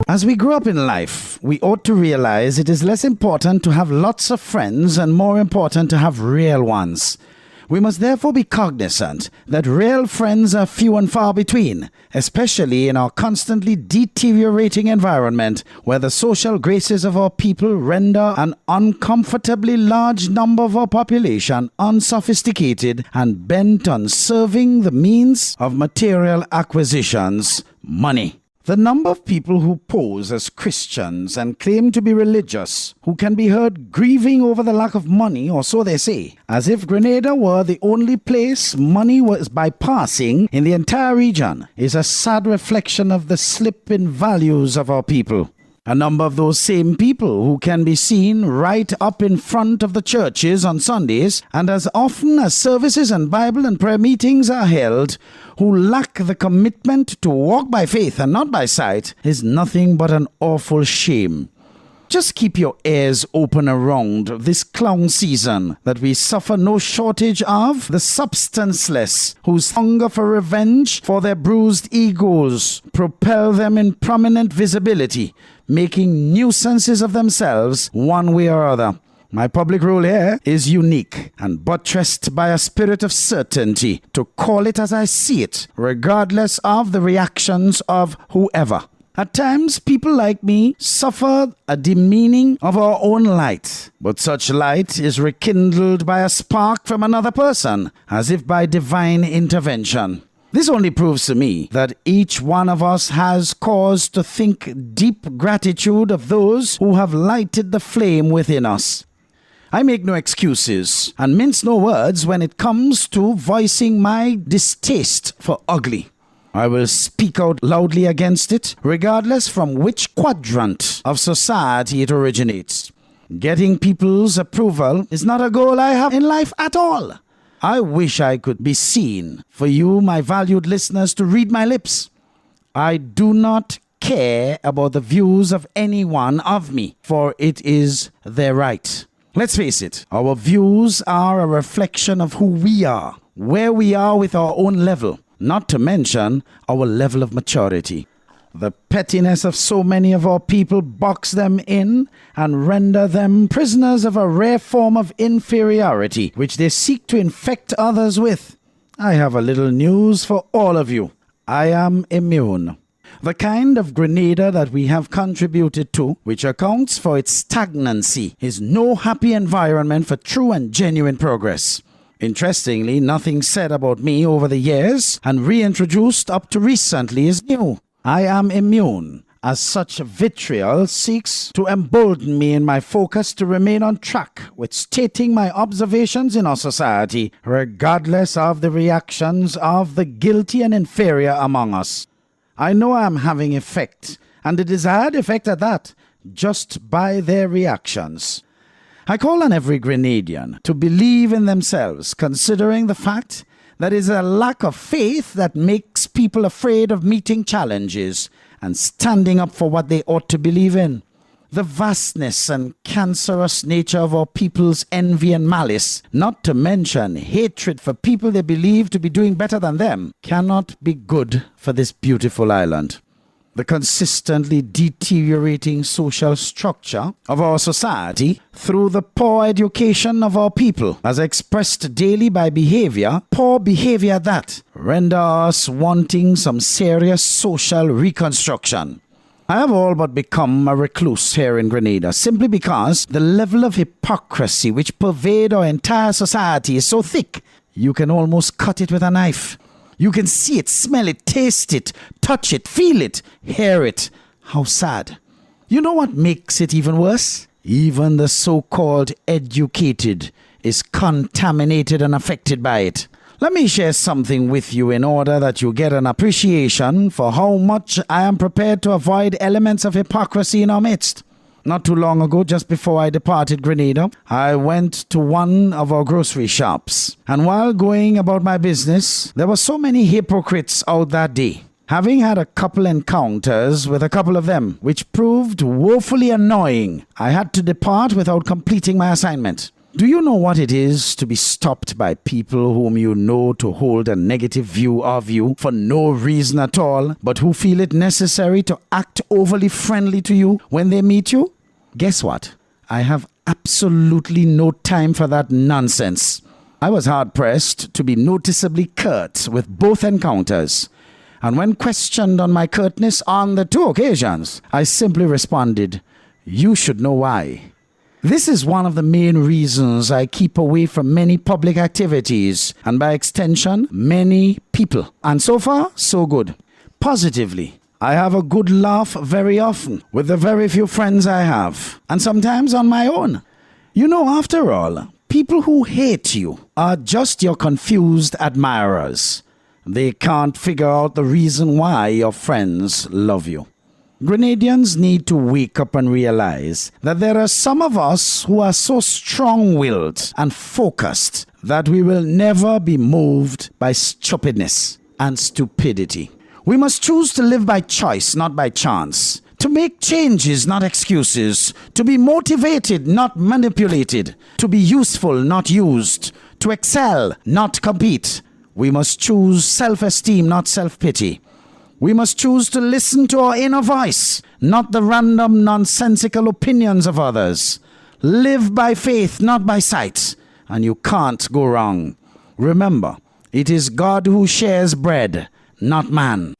As we grow up in life, we ought to realize it is less important to have lots of friends and more important to have real ones. We must therefore be cognizant that real friends are few and far between, especially in our constantly deteriorating environment where the social graces of our people render an uncomfortably large number of our population unsophisticated and bent on serving the means of material acquisitions, money. The number of people who pose as Christians and claim to be religious, who can be heard grieving over the lack of money, or so they say, as if Grenada were the only place money was bypassing in the entire region, is a sad reflection of the slip in values of our people. A number of those same people who can be seen right up in front of the churches on Sundays, and as often as services and Bible and prayer meetings are held, who lack the commitment to walk by faith and not by sight, is nothing but an awful shame. Just keep your ears open around this clown season that we suffer no shortage of the substanceless, whose hunger for revenge for their bruised egos propel them in prominent visibility, making nuisances of themselves one way or other. My public role here is unique and buttressed by a spirit of certainty to call it as I see it, regardless of the reactions of whoever. At times, people like me suffer a demeaning of our own light, but such light is rekindled by a spark from another person, as if by divine intervention. This only proves to me that each one of us has cause to think deep gratitude of those who have lighted the flame within us. I make no excuses and mince no words when it comes to voicing my distaste for ugly. I will speak out loudly against it, regardless from which quadrant of society it originates. Getting people's approval is not a goal I have in life at all. I wish I could be seen for you, my valued listeners, to read my lips. I do not care about the views of any one of me, for it is their right. Let's face it, our views are a reflection of who we are, where we are with our own level, not to mention our level of maturity. The pettiness of so many of our people box them in and render them prisoners of a rare form of inferiority, which they seek to infect others with. I have a little news for all of you. I am immune. The kind of Grenada that we have contributed to, which accounts for its stagnancy, is no happy environment for true and genuine progress. Interestingly, nothing said about me over the years and reintroduced up to recently is new. I am immune, as such vitriol seeks to embolden me in my focus to remain on track with stating my observations in our society, regardless of the reactions of the guilty and inferior among us. I know I am having effect, and the desired effect at that, just by their reactions. I call on every Grenadian to believe in themselves, considering the fact that it is a lack of faith that makes people afraid of meeting challenges and standing up for what they ought to believe in. The vastness and cancerous nature of our people's envy and malice, not to mention hatred for people they believe to be doing better than them, cannot be good for this beautiful island. The consistently deteriorating social structure of our society through the poor education of our people, as expressed daily by behavior, poor behavior that render us wanting some serious social reconstruction. I have all but become a recluse here in Grenada simply because the level of hypocrisy which pervades our entire society is so thick, you can almost cut it with a knife. You can see it, smell it, taste it, touch it, feel it, hear it. How sad. You know what makes it even worse? Even the so-called educated is contaminated and affected by it. Let me share something with you in order that you get an appreciation for how much I am prepared to avoid elements of hypocrisy in our midst. Not too long ago, just before I departed Grenada, I went to one of our grocery shops. And while going about my business, there were so many hypocrites out that day. Having had a couple encounters with a couple of them, which proved woefully annoying, I had to depart without completing my assignment. Do you know what it is to be stopped by people whom you know to hold a negative view of you for no reason at all, but who feel it necessary to act overly friendly to you when they meet you? Guess what? I have absolutely no time for that nonsense. I was hard-pressed to be noticeably curt with both encounters, and when questioned on my curtness on the two occasions, I simply responded, "You should know why." This is one of the main reasons I keep away from many public activities, and by extension, many people. And so far, so good. Positively, I have a good laugh very often with the very few friends I have, and sometimes on my own. You know, after all, people who hate you are just your confused admirers. They can't figure out the reason why your friends love you. Grenadians need to wake up and realize that there are some of us who are so strong-willed and focused that we will never be moved by stupidness and stupidity. We must choose to live by choice, not by chance. To make changes, not excuses. To be motivated, not manipulated. To be useful, not used. To excel, not compete. We must choose self-esteem, not self-pity. We must choose to listen to our inner voice, not the random nonsensical opinions of others. Live by faith, not by sight, and you can't go wrong. Remember, it is God who shares bread, not man.